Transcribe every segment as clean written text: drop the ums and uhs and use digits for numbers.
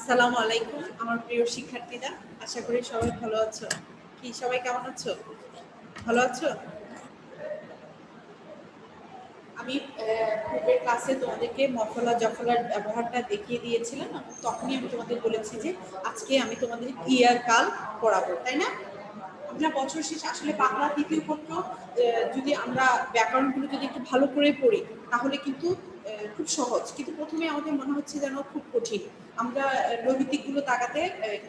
আসসালামু আলাইকুম আমার প্রিয় শিক্ষার্থীরা, আশা করি সবাই ভালো আছো। কি সবাই কেমন আছো? ভালো আছো? আমি পূর্বের ক্লাসে তোমাদেরকে মফলা জফলার ব্যবহারটা দেখিয়ে দিয়েছিলাম। তখনই আমি তোমাদের বলেছি যে আজকে আমি তোমাদের ক্রিয়ার কাল পড়াবো, তাই না? আমরা বছর শেষে আসলে বাংলা তৃতীয় পত্র যদি আমরা ব্যাকরণগুলো যদি একটু ভালো করে পড়ি তাহলে কিন্তু খুব সহজ, কিন্তু প্রথমে আমাদের মনে হচ্ছে যেন খুব কঠিন। আমরা নৈমিত্তিকগুলো তাকাতে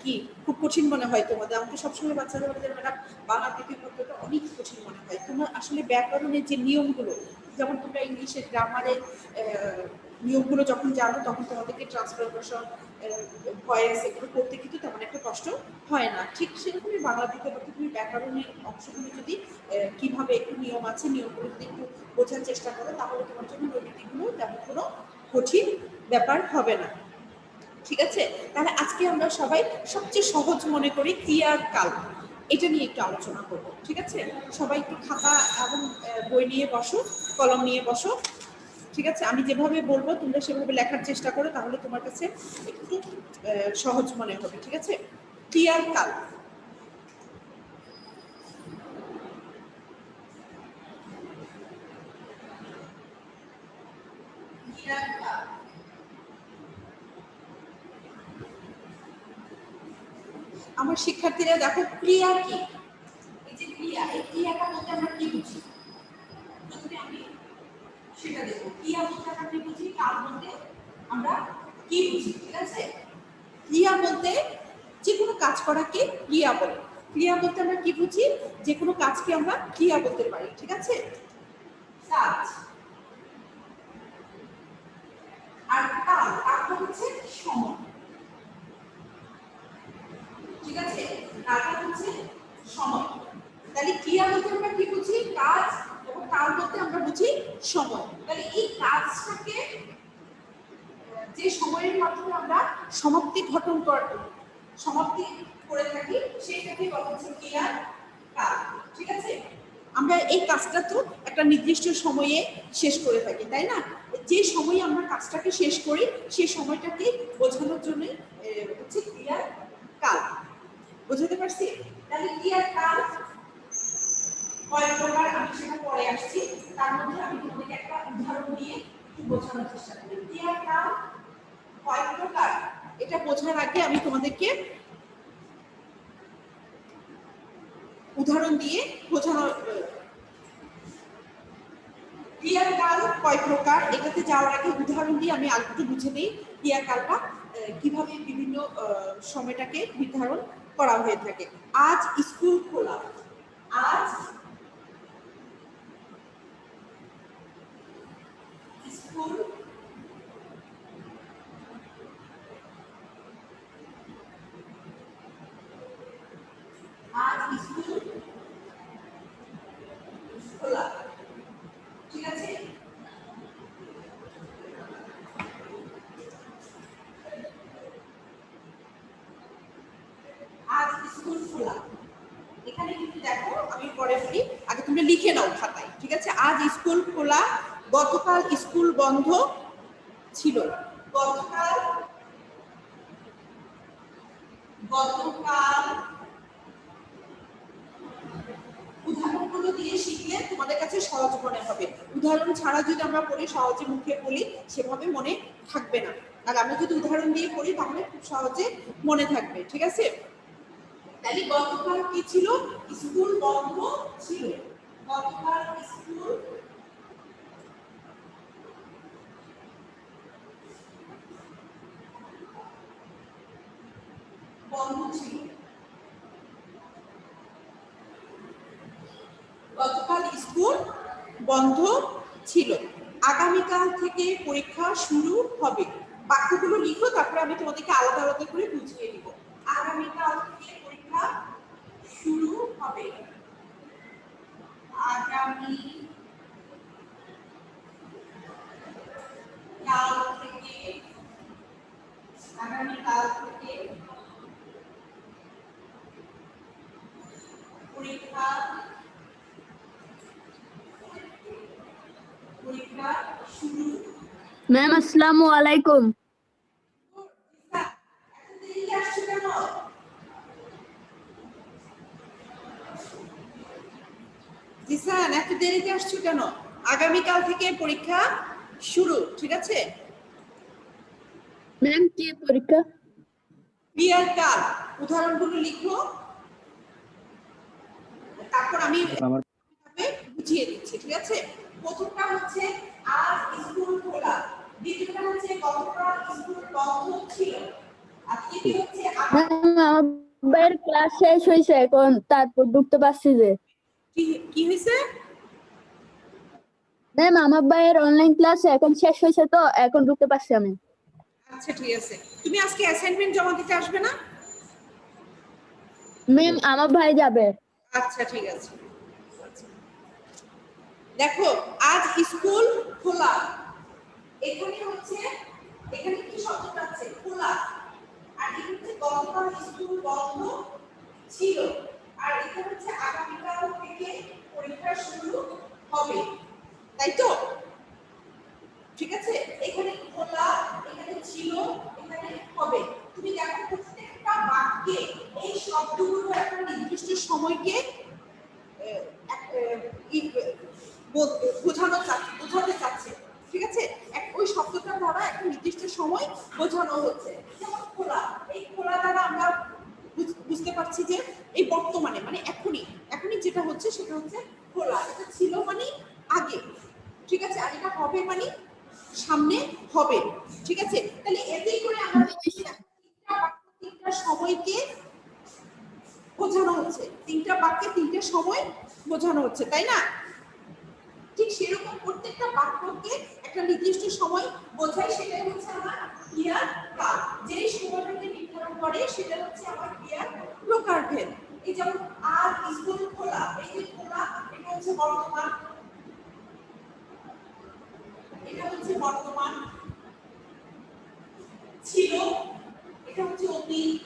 কি খুব কঠিন মনে হয় তোমাদের? আমাকে সবসময় বাচ্চারা বলে যে ম্যাডাম বাংলা তৃতীয় পত্রটা অনেক কঠিন মনে হয়। তোমার আসলে ব্যাকরণের যে নিয়মগুলো, যেমন তোমরা ইংলিশের গ্রামারের নিয়মগুলো যখন জানো তখন তোমাদেরকে ট্রান্সফরমেশন, ভয়েস এগুলো করতে কিন্তু তেমন একটা কষ্ট হয় না। ঠিক সেরকমই বাংলা তৃতীয় পত্রে তুমি ব্যাকরণের অংশগুলো যদি কিভাবে একটু নিয়ম আছে নিয়মগুলো যদি একটু বোঝার চেষ্টা করো তাহলে তোমার জন্য নৈমিত্তিকগুলো তেমন কোনো কঠিন ব্যাপার হবে না। ঠিক আছে, তাহলে আজকে আমরা সবাই সবচেয়ে সহজ মনে করি ক্রিয়ার কাল, এটা নিয়ে একটু আলোচনা করব। ঠিক আছে, সবাই একটু খাতা এবং বই নিয়ে বসো, কলম নিয়ে বসো। ঠিক আছে, আমি যেভাবে বলবো তোমরা সেভাবে লেখার চেষ্টা করো, তাহলে তোমার কাছে একটু সহজ মনে হবে। ঠিক আছে, ক্রিয়ার কাল। আমার শিক্ষার্থীরা দেখো ক্রিয়া কি, এই যে ক্রিয়া, এই ক্রিয়াটা বলতে আমরা কি বুঝি? প্রথমে আমি সেটা দেখব। ক্রিয়া বলতে আমরা কি বুঝি, কাল বলতে আমরা কি বুঝি? ঠিক আছে, ক্রিয়া বলতে যে কোনো কাজ করাকে ক্রিয়া বলে। ক্রিয়া বলতে আমরা কি বুঝি? যে কোনো কাজকে আমরা ক্রিয়া বলতে পারি। ঠিক আছে, কাজ। আর কাল, কালটা হচ্ছে সময়। ঠিক আছে, কালটা হচ্ছে সময়। তাহলে ক্রিয়া বলতে আমরা কি বুঝি? কাজ। এবং কাল বলতে আমরা বুঝি সময়। তাহলে এই কাজটাকে যে সময়ের মাধ্যমে আমরা সমাপ্তি সমাপ্তি করে থাকি সেটাকে বলা হচ্ছে ক্রিয়ার কাল। ঠিক আছে, আমরা এই কাজটা তো একটা নির্দিষ্ট সময়ে শেষ করে থাকি, তাই না? যে সময়ে আমরা কাজটাকে শেষ করি সেই সময়টাকে বোঝানোর জন্য হচ্ছে ক্রিয়ার কাল। বুঝতে পারছি? তাহলে ক্রিয়ার কাল কয়েক প্রকার, আমি সেটা পরে আসছি। তার মধ্যে আমি তোমাদেরকে একটা উদাহরণ দিয়ে একটু বোঝানোর চেষ্টা করি। ক্রিয়ার কাল কয়েক প্রকার, এটা বোঝার আগে আমি তোমাদেরকে উদাহরণ দিয়ে বোঝানোর। ক্রিয়ার কাল কয় প্রকার, এটাতে যাওয়ার আগে উদাহরণ দিয়ে আমি আরেকটু বুঝে দিই ক্রিয়ার কালটা কিভাবে বিভিন্ন সময়টাকে নির্ধারণ করা হয়ে থাকে। আজ স্কুল খোলা, আজ স্কুল আজ স্কুল খোলা। ঠিক আছে, আজ স্কুল খোলা। এখানে কিন্তু দেখো আমি পরে বলি, আগে তুমি লিখে নাও খাতায়। ঠিক আছে, আজ স্কুল খোলা, গতকাল স্কুল বন্ধ ছিল। গতকাল গতকাল উদাহরণগুলো দিয়ে শিখলে তোমাদের কাছে সহজ মনে হবে। উদাহরণ ছাড়া যদি আমরা পড়ি, সহজে মুখে বলি, সেভাবে মনে থাকবে না। আর আমরা যদি উদাহরণ দিয়ে পড়ি তাহলে খুব সহজে মনে থাকবে। ঠিক আছে, তাহলে গতকাল কি ছিল? স্কুল বন্ধ ছিল। গতকাল স্কুল বন্ধ ছিল। গতকাল স্কুল বন্ধ ছিল। আগামীকাল থেকে পরীক্ষা শুরু হবে। বাক্যগুলো লিখো, তারপরে আমি তোমাদেরকে আলাদা আলাদা করে বুঝিয়ে দিব। আগামীকাল থেকে পরীক্ষা শুরু হবে। আগামী কাল থেকে আগামীকাল থেকে পরীক্ষা শুরু। ম্যাম আসসালামু আলাইকুম। আসছো কেন? আগামীকাল থেকে পরীক্ষা শুরু, ঠিক আছে? ম্যাম কি পরীক্ষা? ক্লিয়ার কাল, উদাহরণগুলো লিখো, তারপর আমি বুঝিয়ে দিচ্ছি, ঠিক আছে? প্রথমটা হচ্ছে আজ স্কুল খোলা, দ্বিতীয়টা হচ্ছে গতকাল স্কুল বন্ধ ছিল, আর তৃতীয় হচ্ছে আমার ভাইয়ের ক্লাস শেষ হয়েছে এখন, তারপর ঢুকতে পারছি যে। কি হয়েছে? ম্যাম আমার ভাইয়ের অনলাইন ক্লাস এখন শেষ হয়েছে, তো এখন ঢুকতে পারছি আমি। আচ্ছা ঠিক আছে, তুমি আজকে অ্যাসাইনমেন্ট জমা দিতে আসবে না? ম্যাম আমার ভাই যাবে। আচ্ছা ঠিক আছে। দেখো আজ স্কুল খোলা, এখানে হচ্ছে এখানে কি শব্দটা আছে? খোলা। আর এখানে হচ্ছে গতকাল স্কুল বন্ধ ছিল, আর এখানে হচ্ছে আগামীকাল থেকে পরীক্ষা শুরু হবে, তাই তো? ঠিক আছে, এখানে খোলা, এখানে ছিল, এখানে হবে। তুমি দেখো প্রত্যেকটা বাক্যে এই শব্দগুলো একটা নির্দিষ্ট সময়কে বোঝাতে চাচ্ছে, ঠিক আছে? ওই শব্দটা দ্বারা একটা নির্দিষ্ট সময় বোঝানো হচ্ছে। যেমন খোলা, এই খোলা দ্বারা আমরা বুঝতে পারছি যে এই বর্তমানে মানে এখনই যেটা হচ্ছে সেটা হচ্ছে খোলা। এটা ছিল মানে আগে, ঠিক আছে? আর এটা হবে মানে সামনে হবে, ঠিক আছে? তাহলে এতেই করে আমরা তিনটা সময়কে বোঝানো হচ্ছে, তিনটা বাক্যে তিনটে সময় বোঝানো হচ্ছে, তাই না? ঠিক সেরকম প্রত্যেকটা বাক্যকে একটা নির্দিষ্ট সময় বোঝায়, সেটাই হচ্ছে আমার ক্রিয়ার কাল। যেই সময়টাকে নির্ধারণ করে সেটা হচ্ছে আমার ক্রিয়ার প্রকারভেদ। এই যেমন আজ স্কুল খোলা, এই যে খোলা এটা হচ্ছে বর্তমান, এটা হচ্ছে বর্তমান, ছিল এটা হচ্ছে অতীত,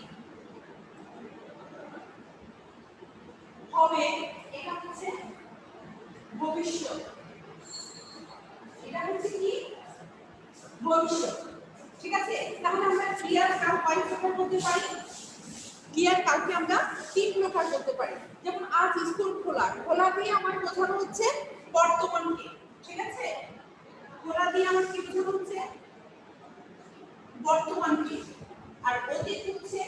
হবে এটা হচ্ছে ভবিষ্যৎ, এটা হচ্ছে কি ভবিষ্যৎ, ঠিক আছে? তাহলে আমরা ক্রিয়ার কাল কয় প্রকার করতে পারি? ক্রিয়ার কালকে আমরা তিন প্রকার করতে পারি। যেমন আজ স্কুল খোলা, খোলা দিয়ে আমার বোঝানো হচ্ছে বর্তমানকে, ঠিক আছে? খোলা দিয়ে আমার কি বোঝানো হচ্ছে বর্তমানকে। আর অতীত হচ্ছে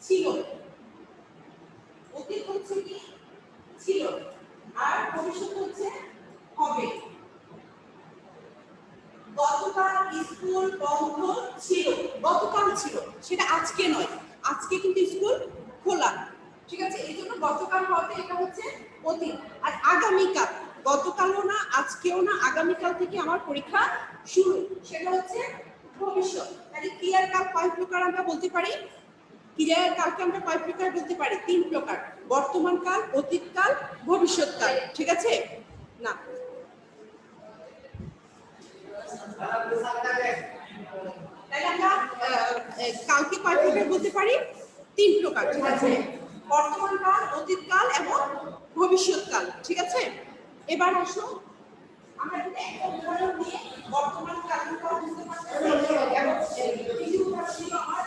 ছিল, অতীত হচ্ছে কি ছিল, আর ভবিষ্যৎ হচ্ছে হবে। গতকাল স্কুল বন্ধ ছিল, গতকাল ছিল, সেটা আজকে নয়, আজকে কিন্তু স্কুল খোলা, ঠিক আছে? এই জন্য গতকাল হওয়াতে এটা হচ্ছে অতীত। আর আগামীকাল, গতকালও না আজকেও না, আগামীকাল থেকে আমার পরীক্ষা শুরু, সেটা হচ্ছে ভবিষ্যৎ। তাহলে ক্রিয়ার কাল কয় প্রকার আমরা বলতে পারি? ক্রিয়ার কালকে আমরা কয় প্রকার বলতে পারি? তিন প্রকার, বর্তমান কাল, অতীত কাল, ভবিষ্যৎ কাল, ঠিক আছে? না তাহলে আমরা কালকে কয় প্রকার বলতে পারি? তিন প্রকার, ঠিক আছে? বর্তমান কাল, অতীত কাল এবং ভবিষ্যৎ কাল, ঠিক আছে? এবার আসো আমরা যদি একটা উদাহরণ দিয়ে বর্তমান কালটা বুঝতে পারছি এবং তৃতীয় উদাহরণ ছিল আমার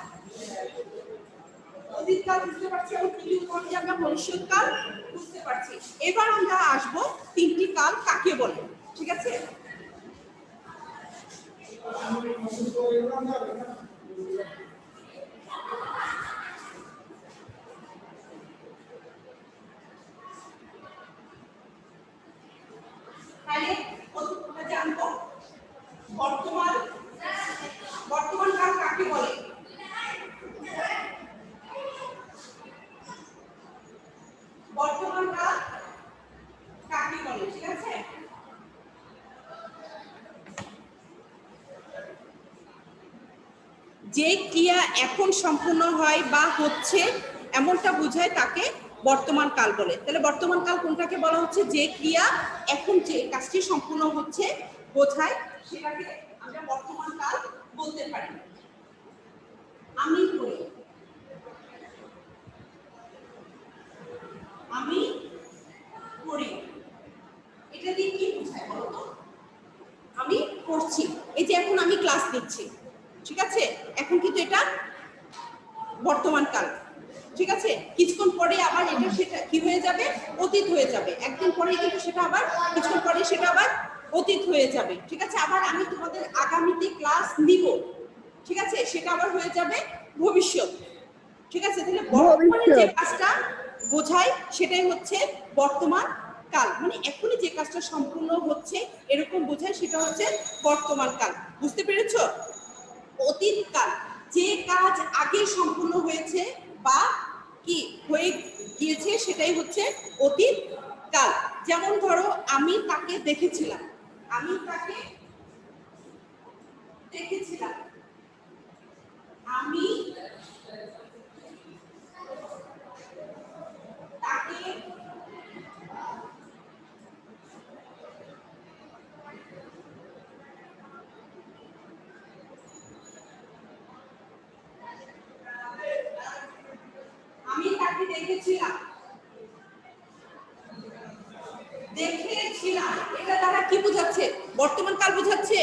অতীত কাল বুঝতে পারছি এবং তৃতীয় উদাহরণ দিয়ে আমরা ভবিষ্যৎ কাল বুঝতে পারছি। এবার আমরা আসবো তিনটি কাল কাকে বলে, ঠিক আছে? তাহলে আমরা জানবো বর্তমান, বর্তমান কাল কাকে বলে? বর্তমান কাল কাকে বলে, ঠিক আছে? যে ক্রিয়া এখন সম্পূর্ণ হয় বা হচ্ছে এমনটা বোঝায় তাকে বর্তমান কাল বলে। তাহলে বর্তমান কাল কোনটাকে বলা হচ্ছে? যে ক্রিয়া এখন যে কাজটি সম্পূর্ণ হচ্ছে বোঝায় সেটাকে আমরা বর্তমান কাল বলতে পারি। আমি করি, আমি করি, এটা দিয়ে কি বোঝায় বলতো? আমি পড়ছি, এই যে এখন আমি ক্লাস নিচ্ছি, ঠিক আছে? এখন কিন্তু এটা বর্তমান কাল, ঠিক আছে, কিছুক্ষণ পরে আবার এটা সেটা কি হয়ে যাবে, অতীত হয়ে যাবে। একদিন পরে কিন্তু সেটা আবার কিছুক্ষণ পরে সেটা আবার অতীত হয়ে যাবে। ঠিক আছে, আবার আমি তোমাদের আগামীতে ক্লাস নিব, ঠিক আছে, সেটা আবার হয়ে যাবে ভবিষ্যৎ। ঠিক আছে, তাহলে বর্তমানে যে ভবিষ্যৎ। কাজটা বোঝায় সেটাই হচ্ছে বর্তমান কাল, মানে এখনই যে কাজটা সম্পূর্ণ হচ্ছে এরকম বোঝায় সেটা হচ্ছে বর্তমান কাল। বুঝতে পেরেছো? অতীত কাল যে কাজ আগে সম্পূর্ণ হয়েছে বা কি হয়ে গিয়েছে সেটাই হচ্ছে অতীত কাল। যেমন ধরো আমি তাকে দেখেছিলাম, আমি তাকে দেখেছিলাম, আমি তাকে আমি তাকে দেখেছিলাম, দেখেছিলাম, এটা দ্বারা কি বোঝাচ্ছে? বর্তমান কাল বোঝাচ্ছে,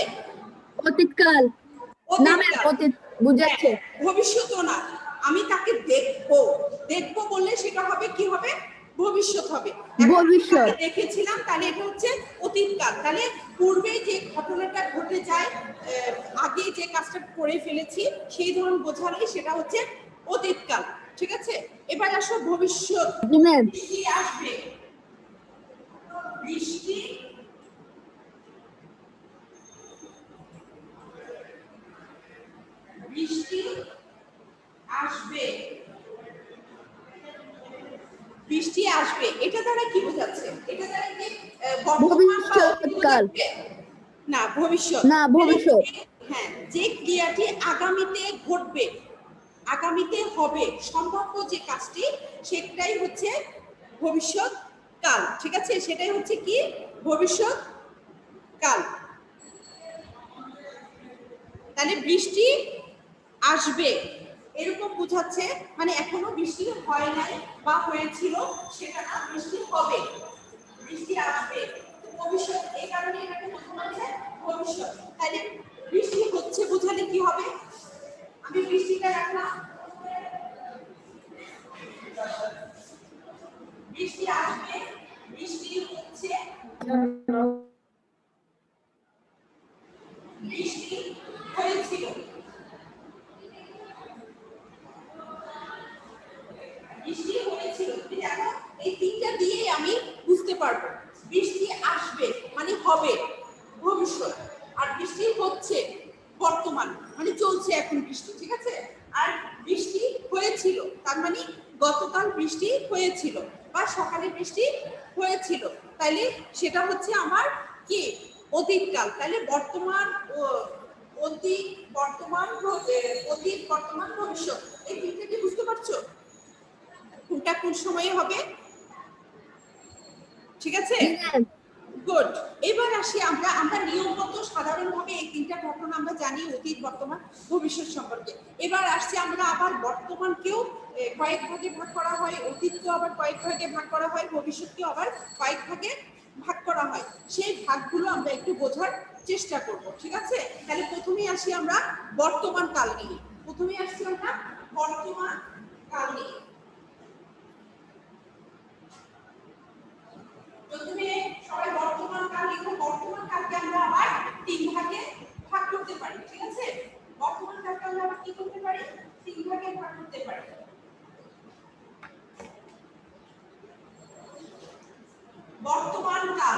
অতীতকাল। অতীত নামের কাল। অতীত হ্যাঁ, বুঝাচ্ছে। ভবিষ্যৎও না, আমি তাকে দেখবো, দেখবো বললে সেটা হবে কি হবে, ভবিষ্যৎ হবে। এখন আমি তাকে ভবিষ্যৎ। দেখেছিলাম তাহলে এটা হচ্ছে অতীতকাল, তাহলে পূর্বে যে ঘটনাটা ঘটে যায়, আগে যে কাজটা করে ফেলেছি সেই ধরন বোঝালে সেটা হচ্ছে অতীতকাল। ঠিক আছে, এবার আসো ভবিষ্যৎ। জি ম্যাম। বৃষ্টি আসবে, বৃষ্টি বৃষ্টি আসবে, বৃষ্টি আসবে, এটা দ্বারা কি বোঝাচ্ছে? এটা দ্বারা কি বর্তমান বা অতীত ভবিষ্যৎকাল। বোঝাচ্ছে? না, ভবিষ্যৎ। না, ভবিষ্যৎ। হ্যাঁ, যে ক্রিয়াটি আগামীতে ঘটবে, আগামীতে হবে, সম্ভাব্য যে কাজটি সেটাই হচ্ছে ভবিষ্যৎ কাল। ঠিক আছে, সেটাই হচ্ছে কি ভবিষ্যৎ কাল। তাহলে বৃষ্টি আসবে এরকম বোঝাচ্ছে, মানে এখনো বৃষ্টি হয় নাই বা হয়েছিল সেটা না, বৃষ্টি হবে, বৃষ্টি আসবে, ভবিষ্যৎ, এই কারণে এটাকে বোঝানো হচ্ছে ভবিষ্যৎ। তাহলে বৃষ্টি হচ্ছে বোঝালে কি হবে? আমি বৃষ্টিটা রাখলাম, বৃষ্টি আসবে, বৃষ্টি হচ্ছে, বৃষ্টি হয়েছিল, বৃষ্টি হয়েছিল। দেখো এই তিনটা দিয়েই আমি বুঝতে পারবো বৃষ্টি আসবে মানে হবে, ভবিষ্যৎ, আর বৃষ্টি হচ্ছে বর্তমান মানে চলছে এখন বৃষ্টি। ঠিক আছে, আর বৃষ্টি হয়েছিল তার মানে গতকাল বৃষ্টি হয়েছিল বা সকালে বৃষ্টি হয়েছিল, তাইলে সেটা হচ্ছে আমার কি অতীতকাল। তাহলে বর্তমান ও অতীত, বর্তমান, অতীত, বর্তমান, ভবিষ্যৎ, এই তিনটা কি বুঝতে পারছো কোনটা কোন সময়ে হবে? ঠিক আছে, জি ম্যাম। গুড। এবার আসি আমরা আমরা নিয়মগত সাধারণভাবে এই তিনটা ঘটনা আমরা জানি, অতীত, বর্তমান, ভবিষ্যৎ সম্পর্কে। এবার আসছি আমরা আবার বর্তমানকেও কয়েক ভাগে ভাগ করা হয়, অতীতকেও আবার কয়েক ভাগে ভাগ করা হয়, ভবিষ্যৎকেও আবার কয়েক ভাগে ভাগ করা হয়। সেই ভাগগুলো আমরা একটু বোঝার চেষ্টা করব। ঠিক আছে, তাহলে প্রথমেই আসি আমরা বর্তমান কাল নিয়ে, প্রথমেই আসছি আমরা বর্তমান কাল নিয়ে। প্রথমে সবাই বর্তমান কাল লিখো, বর্তমান কালকে আমরা আবার তিন ভাগে ভাগ করতে পারি। ঠিক আছে, বর্তমান কালকে আমরা আবার কি করতে পারি, তিন ভাগে ভাগ করতে পারি। বর্তমান কাল,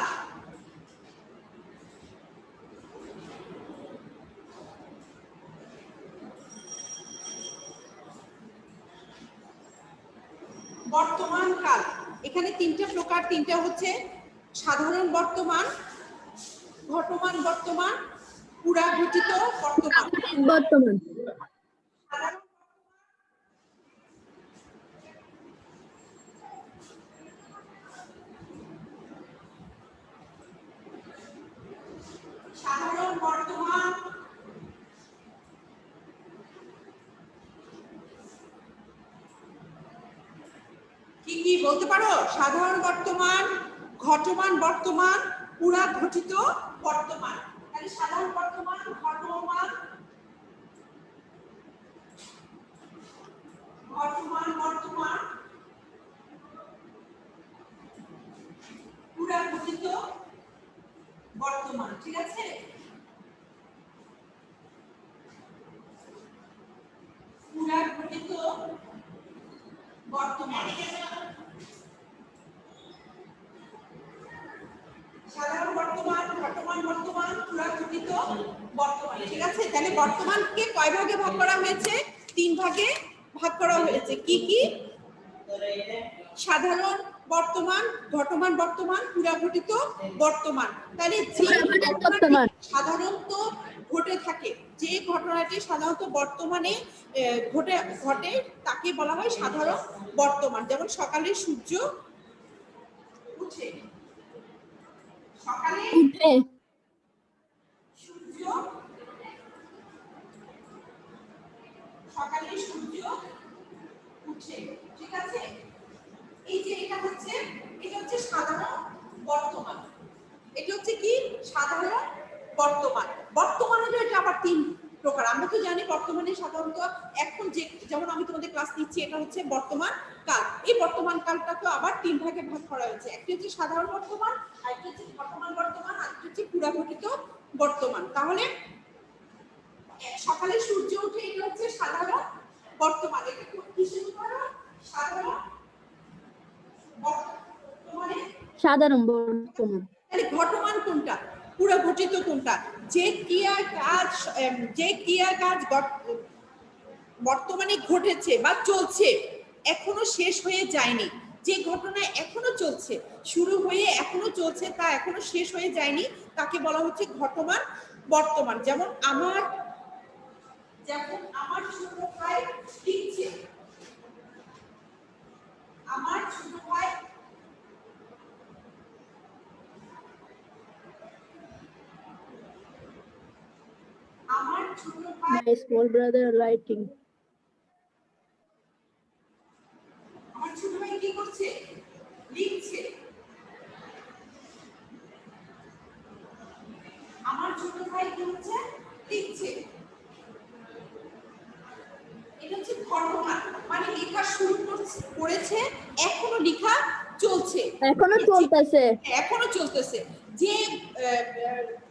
বর্তমান কাল এখানে তিনটা প্রকার, তিনটা হচ্ছে সাধারণ বর্তমান, ঘটমান বর্তমান, পুরাঘটিত বর্তমান। বর্তমান। সাধারণ, সাধারণ বর্তমান, কি কি বলতে পারো? সাধারণ বর্তমান, ঘটমান বর্তমান, পুরাঘটিত বর্তমান। তাহলে সাধারণ বর্তমান, ঘটমান, ঘটমান বর্তমান, বর্তমান, ঠিক আছে? পুরাঘটিত বর্তমান, সাধারণ বর্তমান, বর্তমান বর্তমান, পুরাঘটিত বর্তমান, ঠিক আছে? তাহলে বর্তমানকে কয় ভাগে ভাগ করা হয়েছে? 3 ভাগে ভাগ করা হয়েছে। কি কি? সাধারণ বর্তমান, ঘটমান বর্তমান, পুরাঘটিত বর্তমান। তাহলে যে বর্তমান সাধারণত ঘটে থাকে, যে ঘটনাটি সাধারণত বর্তমানে ঘটে তাকে বলা হয় সাধারণ বর্তমান। যেমন সকালে সূর্য উঠে, সকালে উঠে সূর্য, সকালে সূর্য উঠে, ঠিক আছে? এই যে এটা হচ্ছে সাধারণ বর্তমান। এটা হচ্ছে কি? সাধারণ বর্তমান। বর্তমানেরও এটা আবার 3 প্রকার। আমরা তো জানি বর্তমানে সাধারণত এখন যেমন আমি তোমাদের ক্লাস নিচ্ছি, এটা হচ্ছে বর্তমান কাল। এই বর্তমান কালটাকে আবার 3 ভাগে ভাগ করা হয়েছে। একটা হচ্ছে সাধারণ বর্তমান, আরেকটা হচ্ছে ঘটমান বর্তমান, আরেকটা হচ্ছে পুরাঘটিত বর্তমান। তাহলে সকালে সূর্য ওঠে, এটা হচ্ছে সাধারণ বর্তমান। এটা কিসের উদাহরণ? সাধারণ বর্তমানে। সাধারণ বর্তমান। তাহলে ঘটমান কোনটা, পুরাঘটিত কোনটা? যে ক্রিয়া কাজ বর্তমানে ঘটেছে বা চলছে, এখনো শেষ হয়ে যায়নি, যে ঘটনা এখনো চলছে, শুরু হয়ে এখনো চলছে, তা এখনো শেষ হয়ে যায়নি, তাকে বলা হচ্ছে ঘটমান বর্তমান। যেমন আমার ছোট ভাই লিখছে, আমার ছোট ভাই My small brother writing. আমার ছোট ভাই কি করছে? লিখছে। আমার ছোট ভাই কি হচ্ছে? লিখছে। এটা হচ্ছে ঘটনা, মানে লেখা শুরু করেছে, এখনো লেখা চলছে, এখনো চলতেছে। এখনো চলতেছে। যে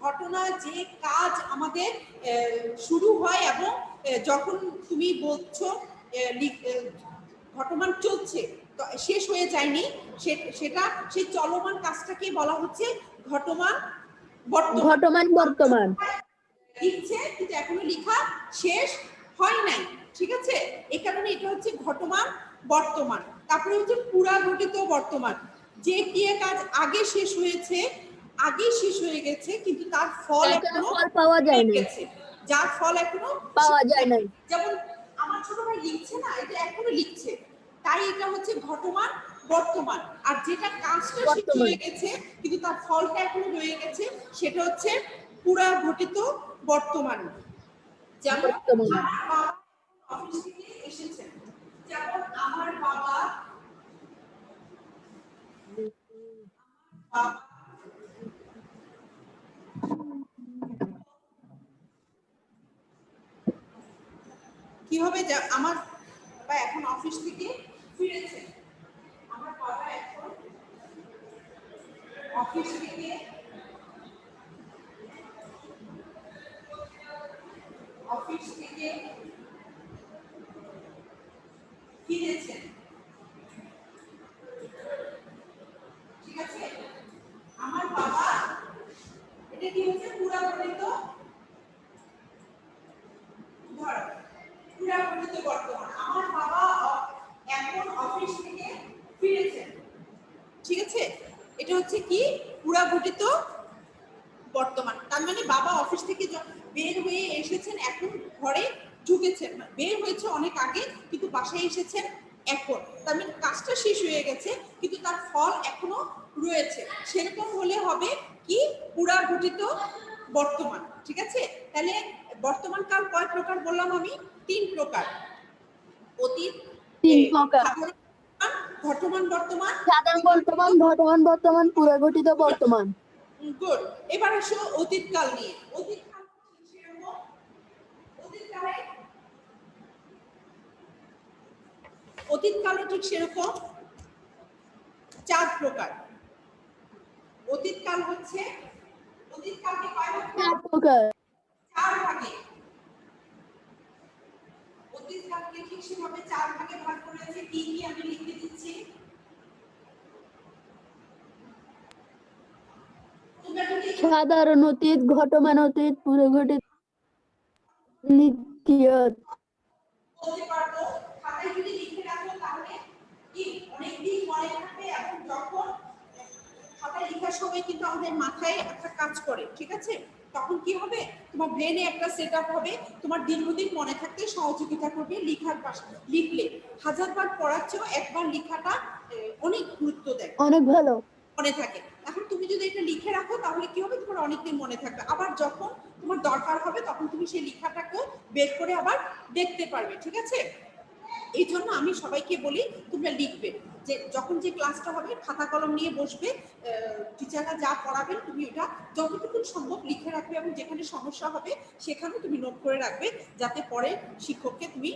ঘটনা, যে কাজ আমাদের শুরু হয় এবং যখন তুমি বলছো ঘটমান চলছে, তো শেষ হয়ে যায়নি, সেটা সেই চলমান কাজটাকে বলা হচ্ছে ঘটমান বর্তমান। ঘটমান বর্তমান। লিখছে কিন্তু এখনো লেখা শেষ হয় নাই, ঠিক আছে? এই কারণে এটা হচ্ছে ঘটমান বর্তমান। তারপরে হচ্ছে পুরাঘটিত বর্তমান, যে ক্রিয়া কাজ আগে শেষ হয়েছে, আগে শেষ হয়ে গেছে, কিন্তু তার ফল এখনো ফল পাওয়া যায় নাই, গেছে, যার ফল এখনো পাওয়া যায় নাই। যেমন আমার ছোট ভাই লিখছে না, এটা এখনো লিখছে, তাই এটা হচ্ছে ঘটমান বর্তমান। আর যেটা কাজটা শেষ হয়ে গেছে কিন্তু তার ফলটা এখনো রয়ে গেছে, সেটা হচ্ছে পুরাঘটিত বর্তমান। যেমন আমার বাবা অফিস থেকে এসেছেন, যেমন আমার বাবা কি হবে, আমার বাবা এখন অফিস থেকে ফিরেছে, আমার বাবা এখন অফিস থেকে ফিরেছেন, ঠিক আছে? আমার বাবা, এটা কি হচ্ছে? পুরাঘটিত বর্তমান। আমার বাবা এখন অফিস থেকে ফিরেছেন, ঠিক আছে? এটা হচ্ছে কি? পুরাঘটিত বর্তমান। তার মানে বাবা অফিস থেকে বের হয়ে এসেছেন, এখন ঘরে ঢুকেছেন, বের হয়েছে অনেক আগে কিন্তু বাসায় এসেছেন এখন, তার মানে কাজটা শেষ হয়ে গেছে কিন্তু তার ফল এখনো রয়েছে। সেরকম হলে হবে কি? পুরাঘটিত বর্তমান, ঠিক আছে? তাহলে বর্তমান কাল কয় প্রকার বললাম আমি? 3 প্রকার। অতীত, 3 প্রকার। সাধারণ ঘটমান বর্তমান, সাধারণ বর্তমান, ঘটমান বর্তমান, পুরাঘটিত বর্তমান। গুড। এবার আসো অতীতকাল নিয়ে। অতীতকাল সেরকম, অতীতকালও ঠিক সেরকম 4 প্রকার। অতীতকাল হচ্ছে অতীতকালকে কয় ভাগে? 4 প্রকার। 4 ভাগে। অতীতকালকে ঠিক সেভাবে 4 ভাগে ভাগ করেছে। কি কি আমি লিখে দিচ্ছি। সাধারণ অতীত, ঘটমান অতীত, পুরঘটিত, নিত্যত। বলতে পারবো খাতায় যদি লিখে রাখো তাহলে কি অনেকদিন মনে থাকবে এবং যখন খাতায় লেখার সময় কিন্তু আমাদের মাথায় একটা কাজ করে, ঠিক আছে? তখন কি হবে, তোমার ব্রেনে একটা সেট আপ হবে, তোমার দীর্ঘদিন মনে থাকতে সহযোগিতা করবে। লিখার পাশে লিখলে হাজারবার পড়ার চেয়েও একবার লেখাটা অনেক গুরুত্ব দেয়, অনেক ভালো মনে থাকে। এখন তুমি যদি এটা লিখে রাখো তাহলে কি হবে, তোমার অনেকদিন মনে থাকবে। আবার যখন তোমার দরকার হবে তখন তুমি সেই লেখাটাকেও বের করে আবার দেখতে পারবে, ঠিক আছে? এই জন্য আমি সবাইকে বলি তোমরা লিখবে, যে যখন যে ক্লাসটা হবে খাতা কলম নিয়ে বসবে, টিচাররা যা পড়াবেন তুমি ওটা যতটুকু সম্ভব লিখে রাখবে এবং যেখানে সমস্যা হবে সেখানে তুমি নোট করে রাখবে, যাতে পরে শিক্ষককে তুমি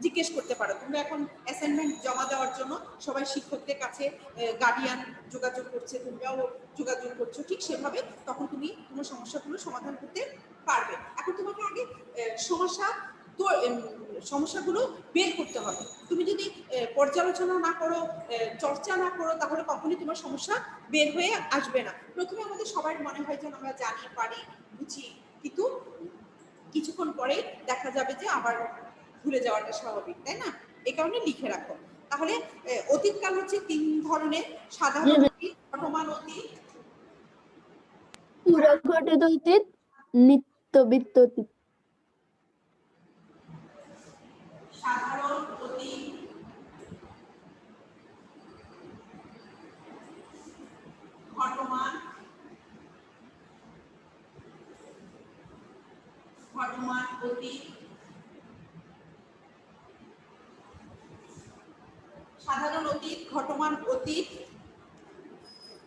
জিজ্ঞেস করতে পারো। তোমরা এখন অ্যাসাইনমেন্ট জমা দেওয়ার জন্য সবাই শিক্ষকদের কাছে গার্ডিয়ান যোগাযোগ করছে, তোমরাও যোগাযোগ করছো, ঠিক সেভাবে তখন তুমি তোমার সমস্যাগুলো সমাধান করতে পারবে। এখন তোমাকে আগে সমস্যা তো সমস্যাগুলো বের করতে হবে। তুমি যদি পর্যালোচনা না করো, চর্চা না করো, তাহলে কখনোই তোমার সমস্যা বের হয়ে আসবে না। প্রথমে আমাদের সবার মনে হয় যে আমরা জানি, পারি, বুঝি, কিন্তু কিছুক্ষণ পরে দেখা যাবে যে আবার ভুলে যাওয়াটা স্বাভাবিক, তাই না? এই কারণে লিখে রাখো। তাহলে অতীতকাল হচ্ছে 3 ধরনের: সাধারণ অতীত, বর্তমান অতীত, পুরঘটিত অতীত, নিত্যবিত্ত অতীত। সাধারণ অতীত, বর্তমান অতীত, সাধারণ অতীত, ঘটমান অতীত,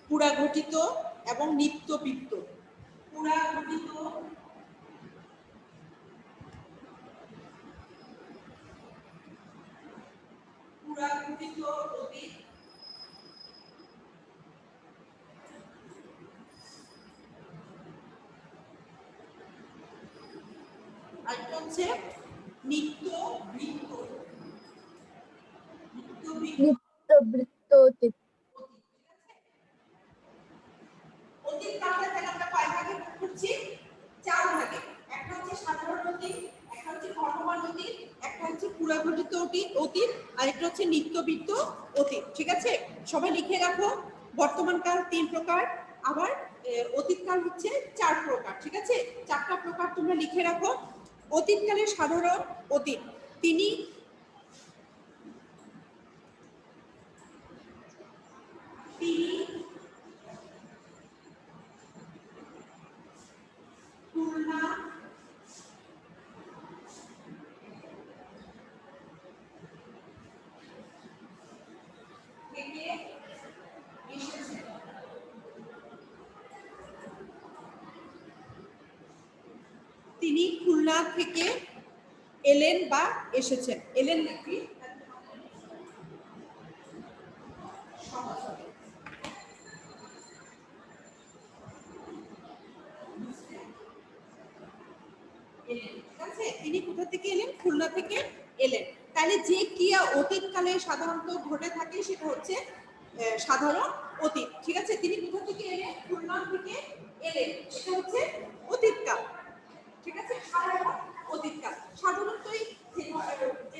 পুরাঘটিত এবং নিত্যবিত্ত। পুরাঘটিত, পুরাঘটিত অতীত, আর হচ্ছে নিত্যবৃত্ত। নিত্যবৃত্ত অতীত। অতীত কালটা তাহলে আমরা কয় ভাগে ভাগ করছি? 4 ভাগে। একটা হচ্ছে সাধারণ অতীত, একটা হচ্ছে বর্তমান অতীত, একটা হচ্ছে পুরাঘটিত অতীত, আর একটা হচ্ছে নিত্যবৃত্ত অতীত, ঠিক আছে? সবাই লিখে রাখো। বর্তমান কাল 3 প্রকার, আবার অতীতকাল হচ্ছে 4 প্রকার, ঠিক আছে? 4টা প্রকার তোমরা লিখে রাখো। অতীতকালের সাধারণ অতীত, তিনি খুলনা থেকে এসেছেন। তিনি খুলনা থেকে এলেন বা এসেছেন। এলেন নাকি সহজ হবে। এলেন, ঠিক আছে? তিনি কোথা থেকে এলেন? খুলনা থেকে এলেন। তাহলে যে ক্রিয়া অতীতকালে সাধারণত ঘটে থাকে সেটা হচ্ছে সাধারণ অতীত, ঠিক আছে? তিনি কোথা থেকে এলেন? খুলনা থেকে এলেন, এটা হচ্ছে অতীতকাল, ঠিক আছে? সাধারণ অতীতকাল। সাধারণতই যে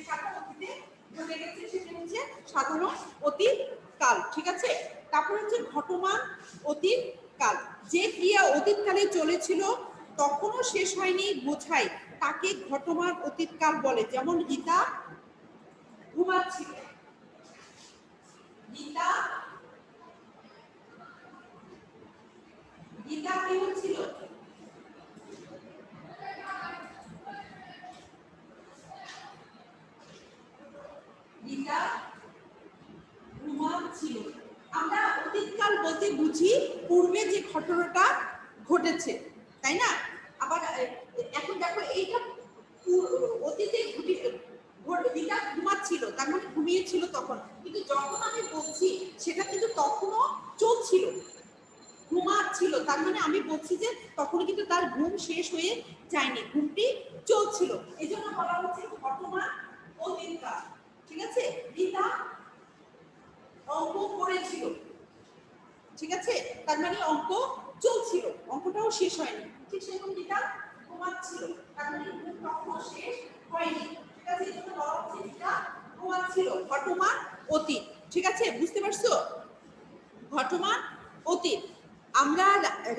কালটা অতীতে ঘটে গেছে সেটা হচ্ছে সাধারণ অতীতকাল, ঠিক আছে? তারপর হচ্ছে ঘটমান অতীতকাল, যে ক্রিয়া অতীতকালে চলেছিল তখনও শেষ হয়নি বোঝায় তাকে ঘটমান অতীতকাল বলে। যেমন গীতা ঘুমাচ্ছিল, গীতা গীতা কি হচ্ছিল? গীতা ঘুমাচ্ছিল। আমরা অতীতকাল বলতে বুঝি পূর্বে যে ঘটনাটা ঘটেছে, তাই না? আবার এখন দেখো এইটা অতীতে গীতা ঘুমাচ্ছিল, তার মানে ঘুমিয়েছিল তখন, কিন্তু যখন আমি বলছি সেটা কিন্তু তখনও চলছিল, ঘুমাচ্ছিল, তার মানে আমি বলছি যে তখন কিন্তু তার ঘুম শেষ হয়ে যায়নি, ঘুমটি চলছিল, এই জন্য বলা হচ্ছে বর্তমান অতীতকাল। ঠিক আছে, রিতা অঙ্ক করেছিল, ঠিক আছে, তার মানে অঙ্ক চলছিল, অঙ্কটাও শেষ হয়নি, ঠিক সেরকম রিতা ঘুমাচ্ছিল, তার মানে ঘুম কখনো শেষ হয়নি। ঠিক আছে, এই জন্য বলা হচ্ছে রিতা ঘুমাচ্ছিল, বর্তমান অতীত। ঠিক আছে, বুঝতে পারছো? ঘটমান অতীত। আমরা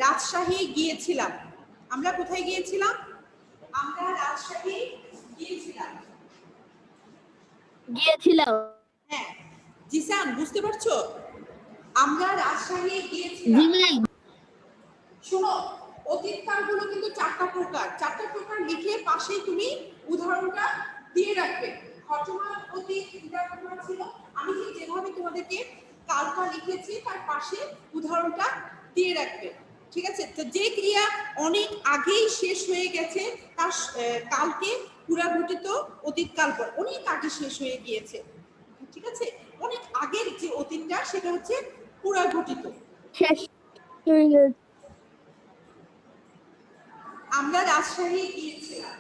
রাজশাহী গিয়েছিলাম, আমরা কোথায় গিয়েছিলাম? আমরা রাজশাহী গিয়েছিলাম। হ্যাঁ জিসান, বুঝতে পারছো? আমরা রাজশাহী গিয়েছিলাম। জি ম্যাম। শোনো, অতীত কালগুলো কিন্তু চারটা প্রকার, চারটা প্রকার লিখে পাশেই তুমি উদাহরণটা দিয়ে রাখবে। ঘটমান অতীত তিনটা ঘটনা ছিল, আমি ঠিক যেভাবে তোমাদেরকে কালটা লিখেছি তার পাশে উদাহরণটা দিয়ে রাখবে। ঠিক আছে, তো যে ক্রিয়া অনেক আগেই শেষ হয়ে গেছে তার কালকে পুরাঘটিত অতীত কাল, অনেক আগে শেষ হয়ে গিয়েছে। ঠিক আছে, অনেক আগের যে অতীতটা সেটা হচ্ছে পুরাঘটিত। শেষ হয়ে গেছে। আমরা রাজশাহী গিয়েছিলাম।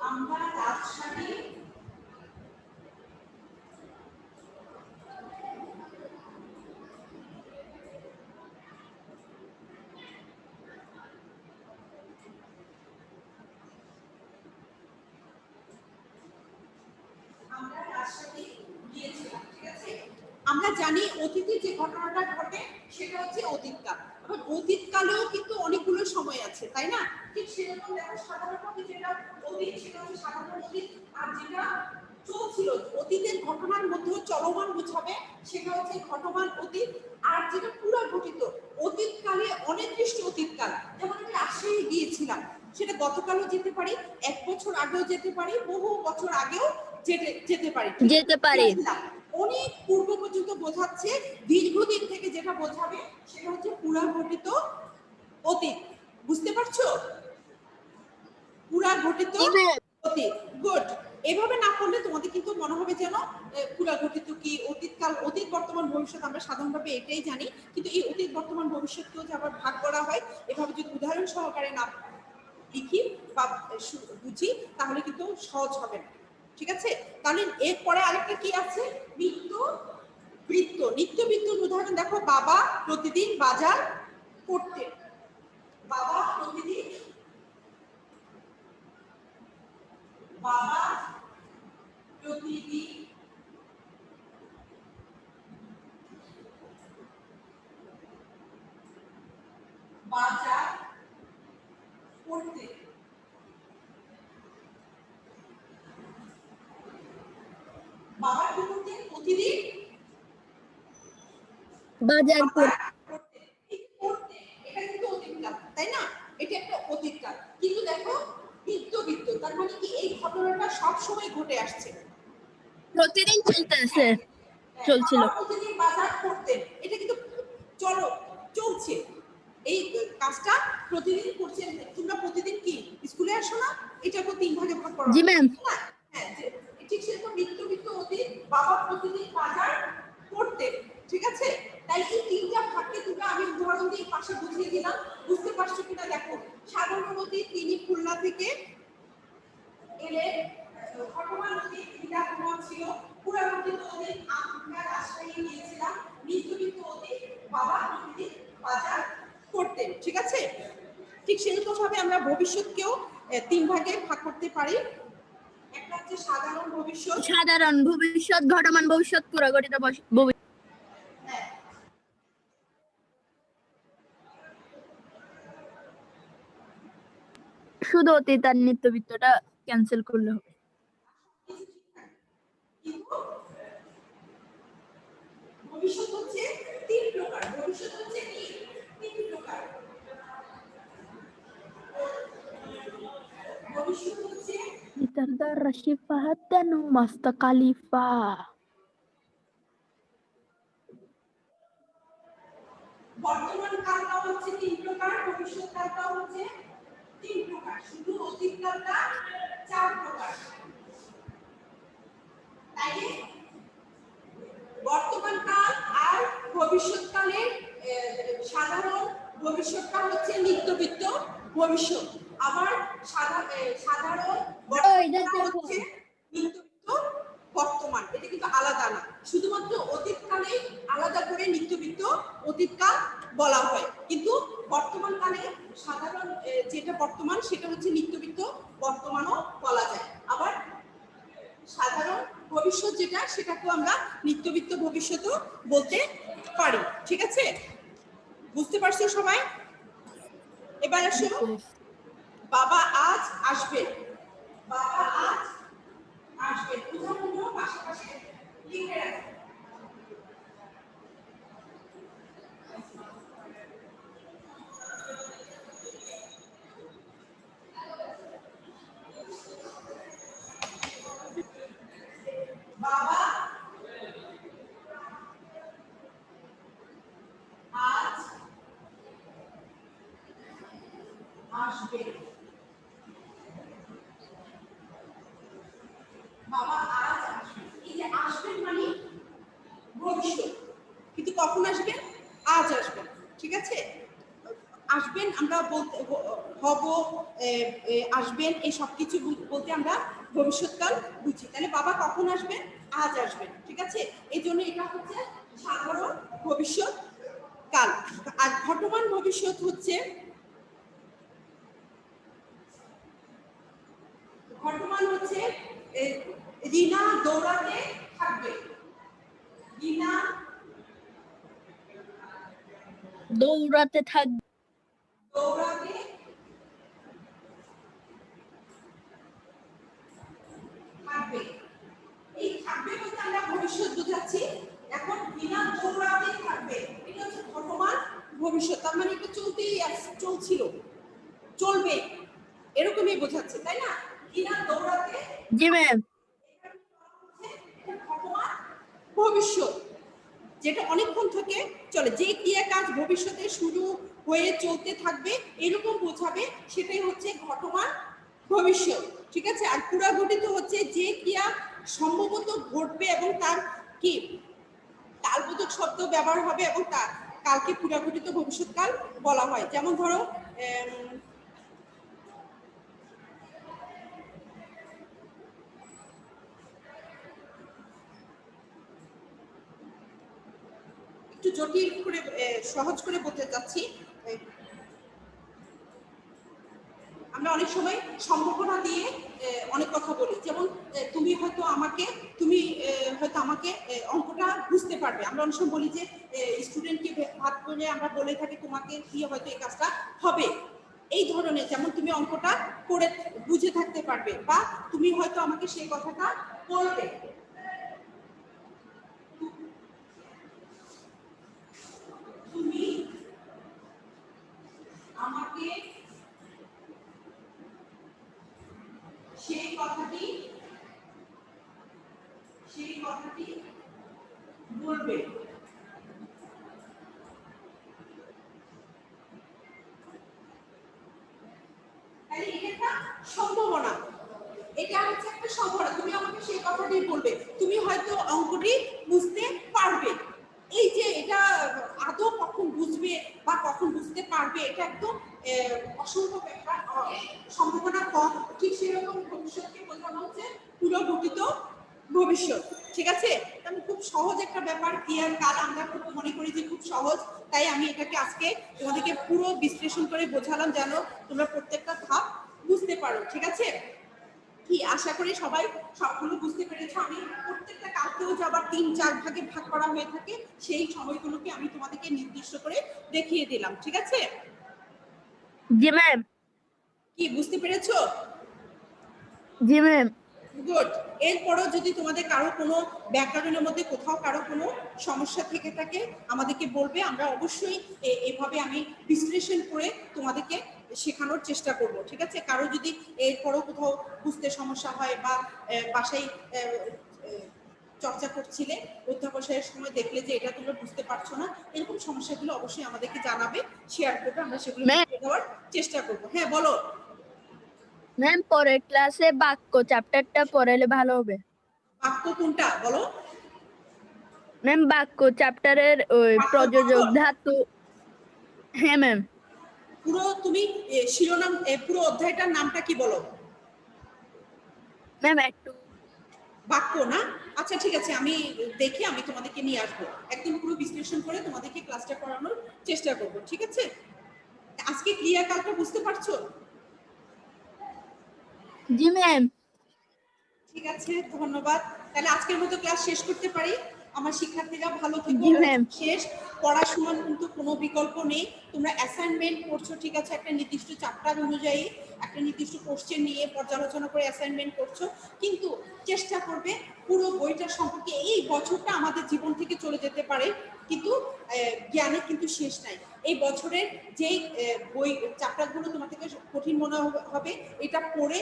আমরা রাজশাহী আমরা রাজশাহী গিয়েছিলাম। ঠিক আছে, আমরা জানি অতীতে যে ঘটনাটা ঘটে সেটা হচ্ছে অতীতকাল। আবার অতীতকালেও কিন্তু অনেকগুলো সময় আছে, তাই না? ঠিক সেরকম দেখো, সাধারণত যেটা অতীত সেটা হচ্ছে সাধারণ অতীত, আর যেটা চলছিল অতীতের ঘটনার মধ্যেও চলমান বোঝাবে সেটা হচ্ছে ঘটমান অতীত। আর যেটা পুরা ঘটিত অতীতকালে অনির্দিষ্ট অতীতকাল, যেমন আমি রাজশাহী গিয়েছিলাম, সেটা গতকালও যেতে পারি, 1 বছর আগেও যেতে পারি, বহু বছর আগেও যেতে পারি। যেতে পারি। অনেক পূর্ব পর্যন্ত বোঝাচ্ছে, দীর্ঘদিন থেকে যেটা বোঝাবে সেটা হচ্ছে পুরাঘটিত অতীত। বুঝতে পারছো? পুরাঘটিত জি ম্যাম। অতীত, গুড। এভাবে না করলে তোমাদের কিন্তু মনে হবে যেন পুরাঘটিত কি অতীতকাল, অতীত বর্তমান ভবিষ্যৎ আমরা সাধারণভাবে এটাই জানি, কিন্তু এই অতীত বর্তমান ভবিষ্যৎকেও যে আবার ভাগ করা হয়, এভাবে যদি উদাহরণ সহকারে না লিখি বা বুঝি তাহলে কিন্তু সহজ হবে না। ঠিক আছে, তাহলে এরপরে আরেকটা কি আছে? নিত্য বৃত্ত। নিত্য বৃত্তর উদাহরণ দেখো, বাবা প্রতিদিন বাজার করতেন। বাবা প্রতিদিন বাবা প্রতিদিন বাজার করতেন। বাবা কি করতেন? প্রতিদিন বাজার বাজার করতেন। এই করতেন, এটা কিন্তু অতীতকাল, তাই না? এটা একটা অতীতকাল, কিন্তু দেখো নিত্যবৃত্ত, তার মানে কি এই ঘটনাটা সব সময় ঘটে আসছে, প্রতিদিন চলতেছে, চলছিল। বাবা প্রতিদিন বাজার করতেন, এটা কিন্তু চলো চলছে, এই কাজটা প্রতিদিন করছেন। তোমরা প্রতিদিন কি স্কুলে আসো না? এটাকে 3 ভাগে ভাগ করা জি হয়, ম্যাম। তাই না? হ্যাঁ, ঠিক সেরকম নিত্যবৃত্ত অতীত, বাবা প্রতিদিন বাজার করতেন। ঠিক আছে, তাই এই 3টা ভাগকে তোমরা আমি উদাহরণ দিয়ে পাশে বুঝিয়ে দিলাম, বুঝতে পারছো কিনা দেখো। সাধারণ অতীত, তিনি খুলনা থেকে এলেন। ঘটমান অতীত, রিতা ঘুমাচ্ছিল। পুরাঘটিত অতীত, আমরা রাজশাহী গিয়েছিলাম। নিত্যবৃত্ত অতীত, বাবা প্রতিদিন বাজার করতেন। ঠিক আছে, ঠিক সেরকম ভাবে আমরা ভবিষ্যৎকেও 3 ভাগে ভাগ করতে পারি। একটা হচ্ছে সাধারণ ভবিষ্যৎ, সাধারণ ভবিষ্যৎ, ঘটমান ভবিষ্যৎ, পুরাঘটিত ভবিষ্যৎ। হ্যাঁ, শুধু অতীত আর নিত্যবৃত্তটা ক্যান্সেল করলে হবে। কিন্তু ভবিষ্যৎ হচ্ছে 3 প্রকার। ভবিষ্যৎ হচ্ছে কি? 3 প্রকার। ভবিষ্যৎ হচ্ছে Ditandara syifahatan Masta Khalifah. বর্তমান কালটাও হচ্ছে 3 প্রকার, ভবিষ্যৎ কালটাও হচ্ছে 3 প্রকার, শুধু অতীত কালটা 4 প্রকার। তাই নিত্যবিত্ত ভবিষ্যৎ। আবার সাধারণ ওই যে বর্তমান হচ্ছে নিত্যবিত্ত বর্তমান। এটা কিন্তু আলাদা না, শুধুমাত্র অতীতকালে আলাদা করে নিত্যবিত্ত অতীতকাল বলা হয়, কিন্তু বর্তমান কালে সাধারণ যেটা বর্তমান সেটা হচ্ছে নিত্যবিত্ত বর্তমানও বলা যায়। আবার সাধারণ ভবিষ্যৎ যেটা সেটাকেও আমরা নিত্যবিত্ত ভবিষ্যৎও বলতে পারি। ঠিক আছে, বুঝতে পারছো সবাই? এবার আসো, বাবা আজ আসবে। বাবা আজ আসবে, উদাহরণগুলো পাশাপাশি লিখে রাখো। বাবা আজ আসবে। বাবা আজ আসবে, এই যে আসবেন মানে ভবিষ্যৎ, কিন্তু কখন আসবেন? আজ আসবেন। ঠিক আছে, আসবেন আমরা বলতে হব, আসবেন, এই সব কিছু বলতে আমরা ভবিষ্যৎকাল বুঝি। তাহলে বাবা কখন আসবেন? আজ আসবেন। ঠিক আছে, এই জন্য এটা হচ্ছে সাধারণ ভবিষ্যৎ কাল। আর ঘটমান ভবিষ্যৎ হচ্ছে, ঘটমান হচ্ছে রিনা দৌড়াতে থাকবে। রিনা দৌড়াতে থাকবে। দৌড়াতে থাকবে। এই থাকবে বলতে আমরা ভবিষ্যৎ বোঝাচ্ছি। এখন রিনা দৌড়াতে থাকবে, এটা হচ্ছে ঘটমান ভবিষ্যৎ, তার মানে এটা চলতেই চলছিল, চলবে, এরকমই বোঝাচ্ছে, তাই না? রিনা দৌড়াতে জি ম্যাম। ঘটমান ভবিষ্যৎ, যেটা অনেকক্ষণ থেকে চলে, যে ক্রিয়া কাজ ভবিষ্যতে শুরু হয়ে চলতে থাকবে এরকম বোঝাবে, সেটাই হচ্ছে ঘটমান ভবিষ্যৎ। ঠিক আছে, আর পুরাঘটিত হচ্ছে যে ক্রিয়া সম্ভবত ঘটবে এবং তার কি কালবোধক শব্দ ব্যবহার হবে এবং তার কালকে পুরাঘটিত ভবিষ্যৎকাল বলা হয়। যেমন ধরো একটু জটিল করে সহজ করে বলতে চাচ্ছি। আমরা অনেক সময় সম্ভাবনা দিয়ে অনেক কথা বলি, যেমন তুমি হয়তো আমাকে অঙ্কটা বুঝতে পারবে। আমরা অনেক সময় বলি যে স্টুডেন্টকে ভাগ করে আমরা বলে থাকি তোমাকে দিয়ে হয়তো এই কাজটা হবে, এই ধরনের, যেমন তুমি অঙ্কটা করে বুঝে থাকতে পারবে, বা তুমি হয়তো আমাকে সেই কথাটা বলবে। তুমি আমাকে সেই কথাটি বলবে। তাহলে এটা একটা সম্ভাবনা, এটা হচ্ছে একটা সম্ভাবনা, তুমি আমাকে সেই কথাটি বলবে, তুমি হয়তো অঙ্কটি বুঝতে পারবে। এই যে এটা আদৌ কখন বুঝবে বা কখন বুঝতে পারবে, এটা একদম অসম্ভব একটা সম্ভাবনা কম। ঠিক সেরকম ভবিষ্যৎকে বোঝানো হচ্ছে পুরোঘটিত ভবিষ্যৎ। ঠিক আছে, আমি খুব সহজ একটা ব্যাপার, ক্রিয়ার কাল আমরা খুব মনে করি যে খুব সহজ, তাই আমি এটাকে আজকে তোমাদেরকে পুরো বিশ্লেষণ করে বোঝালাম যেন তোমরা প্রত্যেকটা ধাপ বুঝতে পারো। ঠিক আছে, কি আশা করি সবাই সবগুলো বুঝতে পেরেছো। আমি প্রত্যেকটা কালকেও যে আবার 3-4 ভাগে ভাগ করা হয়ে থাকে, সেই সময়গুলোকে আমি তোমাদেরকে নির্দিষ্ট করে দেখিয়ে দিলাম। ঠিক আছে, জি ম্যাম। কি বুঝতে পেরেছো? জি ম্যাম। গুড। এরপরও যদি তোমাদের কারো কোনো ব্যাকরণের মধ্যে কোথাও কারো কোনো সমস্যা থেকে থাকে আমাদেরকে বলবে, আমরা অবশ্যই এভাবে আমি বিশ্লেষণ করে তোমাদেরকে শেখানোর চেষ্টা করব। ঠিক আছে, কারো যদি এরপরও কোথাও বুঝতে সমস্যা হয় বা বাসায় চর্চা করছিলে, অধ্যাবসায়ের সময় দেখলে যে এটা তোমরা বুঝতে পারছো না, এরকম সমস্যাগুলো অবশ্যই আমাদেরকে জানাবে, শেয়ার করবে, আমরা সেগুলো ম্যাম। মিটিয়ে দেওয়ার চেষ্টা করবো। হ্যাঁ বলো। ম্যাম পরের ক্লাসে বাক্য চ্যাপ্টারটা পড়াইলে ভালো হবে। বাক্য কোনটা বলো? ম্যাম বাক্য চ্যাপ্টারের ওই বাক্য প্রযোজক গঠন। ধাতু। হ্যাঁ ম্যাম। পুরো তুমি শিরোনাম পুরো অধ্যায়টার নামটা কি বলো? ম্যাম একটু বাক্য না? আচ্ছা ঠিক আছে, আমি দেখে আমি তোমাদেরকে নিয়ে আসবো, একদম পুরো বিশ্লেষণ করে তোমাদেরকে ক্লাসটা করানোর চেষ্টা করব, ঠিক আছে? আজকে ক্রিয়াকালটা বুঝতে পারছো? জি ম্যাম। ঠিক আছে, ধন্যবাদ। তাহলে আজকের মতো ক্লাস শেষ করতে পারি। আমার শিক্ষার্থীরা ভালো থেকো। জি ম্যাম। শেষ পড়াশোনার কিন্তু কোনো বিকল্প নেই। তোমরা অ্যাসাইনমেন্ট করছো, ঠিক আছে, একটা নির্দিষ্ট চ্যাপ্টার অনুযায়ী একটা নির্দিষ্ট কোশ্চেন নিয়ে পর্যালোচনা করে অ্যাসাইনমেন্ট করছো, কিন্তু চেষ্টা করবে পুরো বইটার সম্পর্কে। এই বছরটা আমাদের জীবন থেকে চলে যেতে পারে, কিন্তু জ্ঞানের কিন্তু শেষ নাই। এই বছরের যেই বই চ্যাপ্টারগুলো তোমার থেকে কঠিন মনে হবে, এটা পড়ে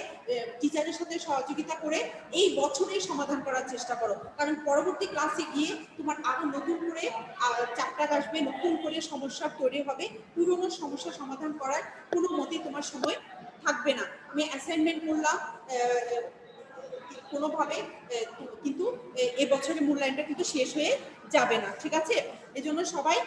টিচারের সাথে সহযোগিতা করে এই বছরেই সমাধান করার চেষ্টা করো, কারণ পরবর্তী ক্লাসে গিয়ে তোমার আরো নতুন করে চ্যাপ্টার আসবে, নতুন করে সমস্যা তৈরি হবে, পুরনো সমস্যা সমাধান করার কোনো মতেই তোমার সময় থাকবে না। আমি অ্যাসাইনমেন্ট করলাম কোনোভাবে, কিন্তু এবছরের মূল্যায়নটা কিন্তু শেষ হয়ে যাবে না, ঠিক আছে? এজন্য সবাই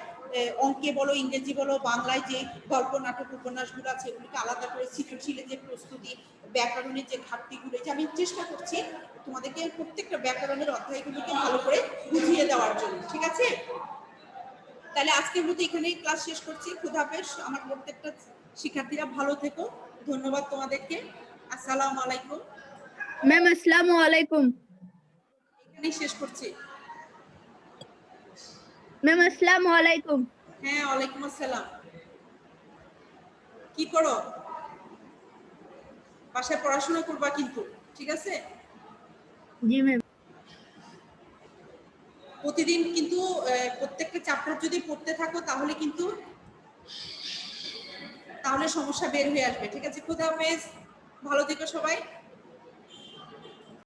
অঙ্কে বলো, ইংরেজি বলো, বাংলায় যে গল্প, নাটক, উপন্যাসগুলো আছে এগুলোকে আলাদা করে, সৃজনশীলের যে প্রস্তুতি, ব্যাকরণের যে ঘাটতিগুলো, যে আমি চেষ্টা করছি তোমাদেরকে প্রত্যেকটা ব্যাকরণের অধ্যায়গুলোকে ভালো করে বুঝিয়ে দেওয়ার জন্য, ঠিক আছে? তাহলে আজকের মতো এখানেই ক্লাস শেষ করছি। খুদা হাফেজ। আমার প্রত্যেকটা শিক্ষার্থীরা ভালো থেকো। ধন্যবাদ তোমাদেরকে। আসসালামু আলাইকুম। ম্যাম আসসালামু আলাইকুম। এখানেই শেষ করছি। ম্যাম আসসালামু আলাইকুম। হ্যাঁ, ওয়ালাইকুম আসসালাম। কি করো? বাসায় পড়াশোনা করবা কিন্তু, ঠিক আছে? জি ম্যাম। প্রতিদিন কিন্তু প্রত্যেকটা চ্যাপ্টার যদি পড়তে থাকো তাহলে সমস্যা বের হয়ে আসবে, ঠিক আছে? খুদা হাফেজ, ভালো থেকো সবাই।